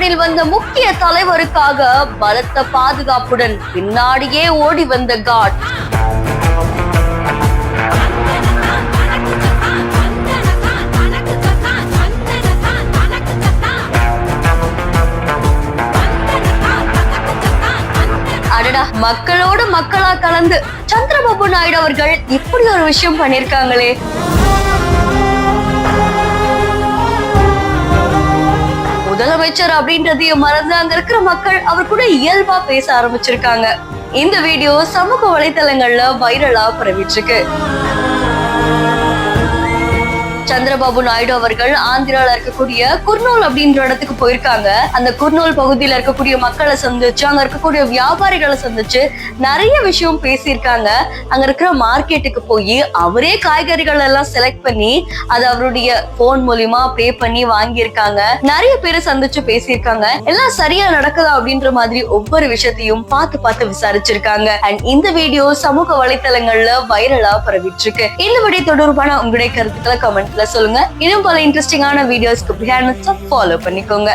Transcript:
காரில் வந்த முக்கிய தலைவருக்காக பலத்த பாதுகாப்புடன் பின்னாடியே ஓடி வந்த காட். அடடா, மக்களோடு மக்களா கலந்து சந்திரபாபு நாயுடு அவர்கள் இப்படி ஒரு விஷயம் பண்ணிருக்காங்களே. முதலமைச்சர் அப்படின்றதையும் மறந்து அங்க இருக்கிற மக்கள் அவர் கூட இயல்பா பேச ஆரம்பிச்சிருக்காங்க. இந்த வீடியோ சமூக வலைதளங்கள்ல வைரலா பரவிட்டு இருக்கு. சந்திரபாபு நாயுடு அவர்கள் ஆந்திரால இருக்கக்கூடிய குர்னூல் அப்படின்ற இடத்துக்கு போயிருக்காங்க. அந்த குர்னூல் பகுதியில இருக்கக்கூடிய மக்களை சந்திச்சு, அங்க இருக்கக்கூடிய வியாபாரிகளை சந்திச்சு நிறைய விஷயம் பேசியிருக்காங்க. அங்க இருக்கிற மார்க்கெட்டுக்கு போய் அவரே காய்கறிகள் எல்லாம் செலக்ட் பண்ணி அதை அவருடைய போன் மூலியமா பே பண்ணி வாங்கியிருக்காங்க. நிறைய பேரை சந்திச்சு பேசியிருக்காங்க. எல்லாம் சரியா நடக்குதா அப்படின்ற மாதிரி ஒவ்வொரு விஷயத்தையும் பார்த்து விசாரிச்சிருக்காங்க. அண்ட் இந்த வீடியோ சமூக வலைதளங்கள்ல வைரலா பரவிட்டு இருக்கு. இந்த வீடியோ தொடர்பான உங்களுடைய கருத்துக்களை கமெண்ட் சொல்லுங்க. இன்னும் பல இன்ட்ரெஸ்டிங்கான வீடியோஸ்க்கு ஃபாலோ பண்ணிக்கோங்க.